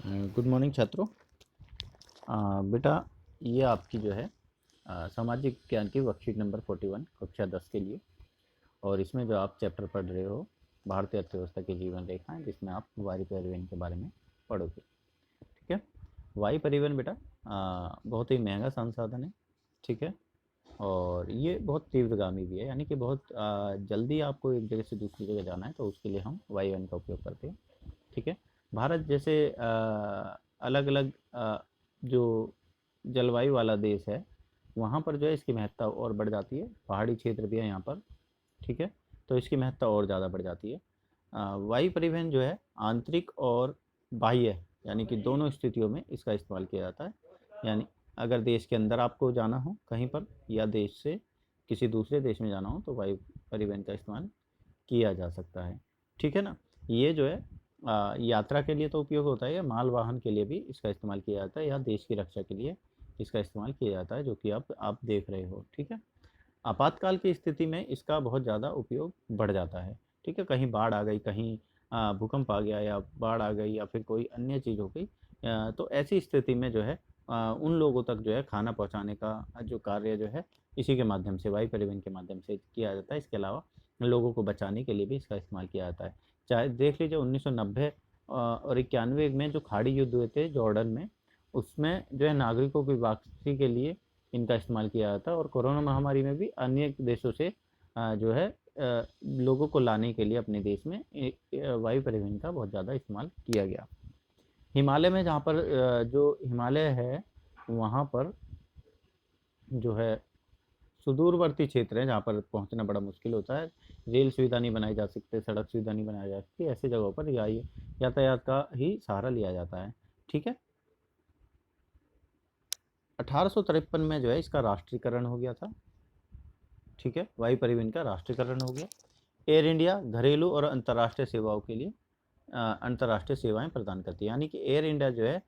Good morning छात्रों। बेटा, ये आपकी जो है सामाजिक ज्ञान की वर्कशीट नंबर 41 कक्षा 10 के लिए। और इसमें जो आप चैप्टर पढ़ रहे हो भारतीय अर्थव्यवस्था की जीवन रेखाएं, जिसमें आप वायु परिवहन के बारे में पढ़ोगे। ठीक है। वायु परिवहन बेटा बहुत ही महंगा संसाधन है। ठीक है। और ये बहुत तीव्रगामी भी है, यानी कि बहुत जल्दी आपको एक जगह से दूसरी जगह जाना है तो उसके लिए हम वायुयान का उपयोग करते हैं। ठीक है। भारत जैसे अलग अलग जो जलवायु वाला देश है, वहाँ पर जो है इसकी महत्ता और बढ़ जाती है। पहाड़ी क्षेत्र भी है यहाँ पर। ठीक है। तो इसकी महत्ता और ज़्यादा बढ़ जाती है। वायु परिवहन जो है आंतरिक और बाह्य, यानी कि दोनों स्थितियों में इसका इस्तेमाल किया जाता है। यानी अगर देश के अंदर आपको जाना हो कहीं पर, या देश से किसी दूसरे देश में जाना हो, तो वायु परिवहन का इस्तेमाल किया जा सकता है। ठीक है ना। ये जो है यात्रा के लिए तो उपयोग होता है, या माल वाहन के लिए भी इसका इस्तेमाल किया जाता है, या देश की रक्षा के लिए इसका इस्तेमाल किया जाता है, जो कि आप देख रहे हो। ठीक है। आपातकाल की स्थिति में इसका बहुत ज़्यादा उपयोग बढ़ जाता है। ठीक है। कहीं बाढ़ आ गई, कहीं भूकंप आ गया, या बाढ़ आ गई, या फिर कोई अन्य चीज़ हो गई, तो ऐसी स्थिति में जो है उन लोगों तक जो है खाना पहुंचाने का जो कार्य जो है इसी के माध्यम से, वायु परिवहन के माध्यम से किया जाता है। इसके अलावा लोगों को बचाने के लिए भी इसका इस्तेमाल किया जाता है। चाहे देख लीजिए 1990 और 91 में जो खाड़ी युद्ध हुए थे जॉर्डन में, उसमें जो है नागरिकों की वापसी के लिए इनका इस्तेमाल किया जाता है। और कोरोना महामारी में भी अन्य देशों से जो है लोगों को लाने के लिए अपने देश में वायु परिवहन का बहुत ज़्यादा इस्तेमाल किया गया। हिमालय में, जहाँ पर जो हिमालय है वहाँ पर जो है सुदूरवर्ती क्षेत्र है, जहाँ पर पहुँचना बड़ा मुश्किल होता है, रेल सुविधा नहीं बनाई जा सकती, सड़क सुविधा नहीं बनाई जा सकती, ऐसी जगहों पर यातायात का ही सहारा लिया जाता है। ठीक है। 1853 में जो है इसका राष्ट्रीयकरण हो गया था। ठीक है। वायु परिवहन का राष्ट्रीयकरण हो गया। एयर इंडिया घरेलू और अंतर्राष्ट्रीय सेवाओं के लिए अंतर्राष्ट्रीय सेवाएं प्रदान करती है। यानी कि एयर इंडिया जो है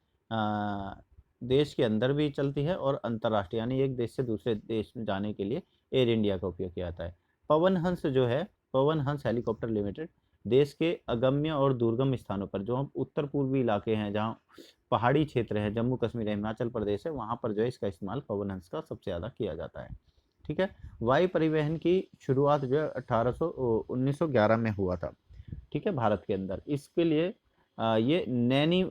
देश के अंदर भी चलती है, और अंतर्राष्ट्रीय यानी एक देश से दूसरे देश में जाने के लिए एयर इंडिया का उपयोग किया जाता है। पवन हंस जो है, पवन हंस हेलीकॉप्टर लिमिटेड, देश के अगम्य और दुर्गम स्थानों पर, जो उत्तर पूर्वी इलाके हैं, जहाँ पहाड़ी क्षेत्र है, जम्मू कश्मीर है, हिमाचल प्रदेश है, वहाँ पर जो है इसका इस्तेमाल पवन हंस का सबसे ज़्यादा किया जाता है। ठीक है। वायु परिवहन की शुरुआत जो है 1911 में हुआ था। ठीक है, भारत के अंदर। इसके लिए ये नैनी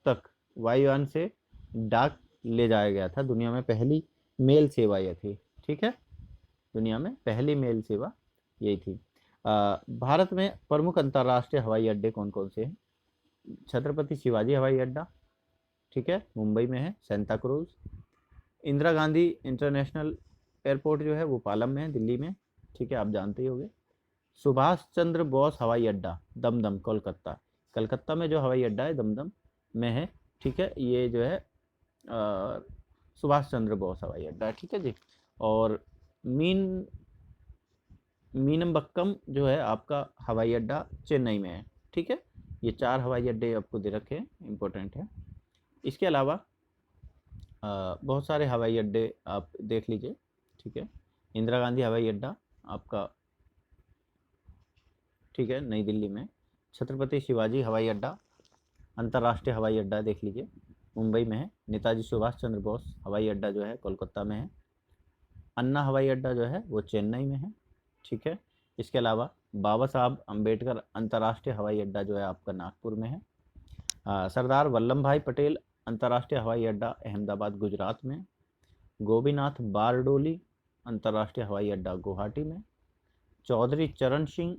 तक वायुयान से डाक ले जाया गया था। दुनिया में पहली मेल सेवा यह थी। ठीक है। दुनिया में पहली मेल सेवा यही थी। भारत में प्रमुख अंतर्राष्ट्रीय हवाई अड्डे कौन कौन से हैं? छत्रपति शिवाजी हवाई अड्डा, ठीक है, मुंबई में है, Santa cruise. Indira Gandhi international airport जो है वो पालम में है, दिल्ली में। ठीक है, आप जानते ही होंगे। सुभाष चंद्र बोस हवाई अड्डा, दमदम, कोलकाता। कलकत्ता में जो हवाई अड्डा है दमदम में है। ठीक है। ये जो है सुभाष चंद्र बोस हवाई अड्डा है। ठीक है जी। और मीन मीनम्बक्कम जो है आपका हवाई अड्डा चेन्नई में है। ठीक है। ये 4 हवाई अड्डे आपको दे रखे हैं, इंपॉर्टेंट है। इसके अलावा बहुत सारे हवाई अड्डे आप देख लीजिए। ठीक है। इंदिरा गांधी हवाई अड्डा आपका, ठीक है, नई दिल्ली में। छत्रपति शिवाजी हवाई अड्डा, अंतर्राष्ट्रीय हवाई अड्डा देख लीजिए, मुंबई में है। नेताजी सुभाष चंद्र बोस हवाई अड्डा जो है कोलकाता में है। अन्ना हवाई अड्डा जो है वो चेन्नई में है। ठीक है। इसके अलावा बाबा साहब अम्बेडकर अंतर्राष्ट्रीय हवाई अड्डा जो है आपका नागपुर में है। सरदार वल्लभ भाई पटेल अंतर्राष्ट्रीय हवाई अड्डा अहमदाबाद, गुजरात में। गोपीनाथ बारडोली अंतर्राष्ट्रीय हवाई अड्डा गुवाहाटी में। चौधरी चरण सिंह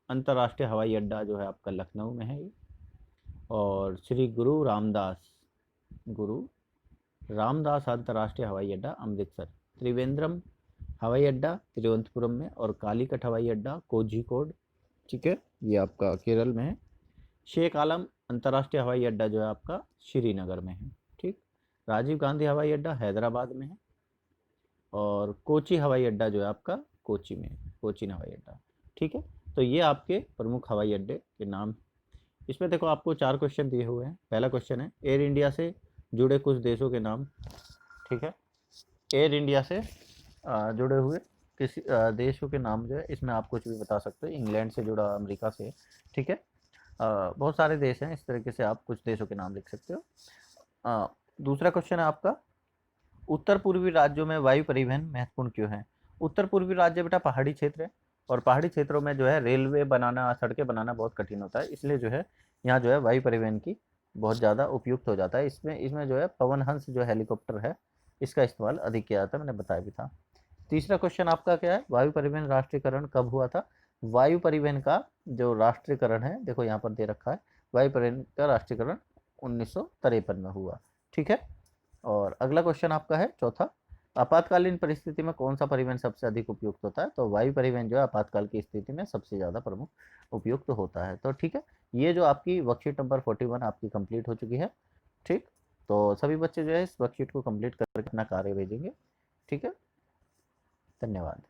अंतर्राष्ट्रीय हवाई अड्डा जो है आपका लखनऊ में है। और श्री गुरु रामदास अंतर्राष्ट्रीय हवाई अड्डा अमृतसर। त्रिवेंद्रम हवाई अड्डा तिरुवनंतपुरम में। और कालीकट हवाई अड्डा कोझिकोड, ठीक है, ये आपका केरल में है। शेख आलम अंतर्राष्ट्रीय हवाई अड्डा जो है आपका श्रीनगर में है। ठीक। राजीव गांधी हवाई अड्डा हैदराबाद में है। और कोची हवाई अड्डा जो है आपका कोची में है, कोचीन हवाई अड्डा। ठीक है। तो ये आपके प्रमुख हवाई अड्डे के नाम। इसमें देखो आपको 4 क्वेश्चन दिए हुए हैं। पहला क्वेश्चन है एयर इंडिया से जुड़े कुछ देशों के नाम। ठीक है। एयर इंडिया से जुड़े हुए किसी देशों के नाम जो है, इसमें आप कुछ भी बता सकते हो। इंग्लैंड से जुड़ा, अमेरिका से। ठीक है। बहुत सारे देश हैं, इस तरीके से आप कुछ देशों के नाम लिख सकते हो। दूसरा क्वेश्चन है आपका, उत्तर पूर्वी राज्यों में वायु परिवहन महत्वपूर्ण क्यों है? उत्तर पूर्वी राज्य बेटा पहाड़ी क्षेत्र है, और पहाड़ी क्षेत्रों में जो है रेलवे बनाना, सड़कें बनाना बहुत कठिन होता है, इसलिए जो है यहाँ जो है वायु परिवहन की बहुत ज़्यादा उपयुक्त हो जाता है। इसमें इसमें जो है पवन हंस जो हेलीकॉप्टर है, इसका इस्तेमाल अधिक किया जाता है, मैंने बताया भी था। तीसरा क्वेश्चन आपका क्या है, वायु परिवहन राष्ट्रीयकरण कब हुआ था? वायु परिवहन का जो राष्ट्रीयकरण है, देखो यहाँ पर दे रखा है, वायु परिवहन का राष्ट्रीयकरण 1953 में हुआ। ठीक है। और अगला क्वेश्चन आपका है चौथा, आपातकालीन परिस्थिति में कौन सा परिवहन सबसे अधिक उपयुक्त होता है? तो वायु परिवहन जो है आपातकाल की स्थिति में सबसे ज़्यादा प्रमुख उपयुक्त होता है। तो ठीक है, ये जो आपकी वर्कशीट नंबर 41 आपकी कंप्लीट हो चुकी है। ठीक, तो सभी बच्चे जो है इस वर्कशीट को कंप्लीट करके अपना कार्य भेजेंगे। ठीक है, धन्यवाद।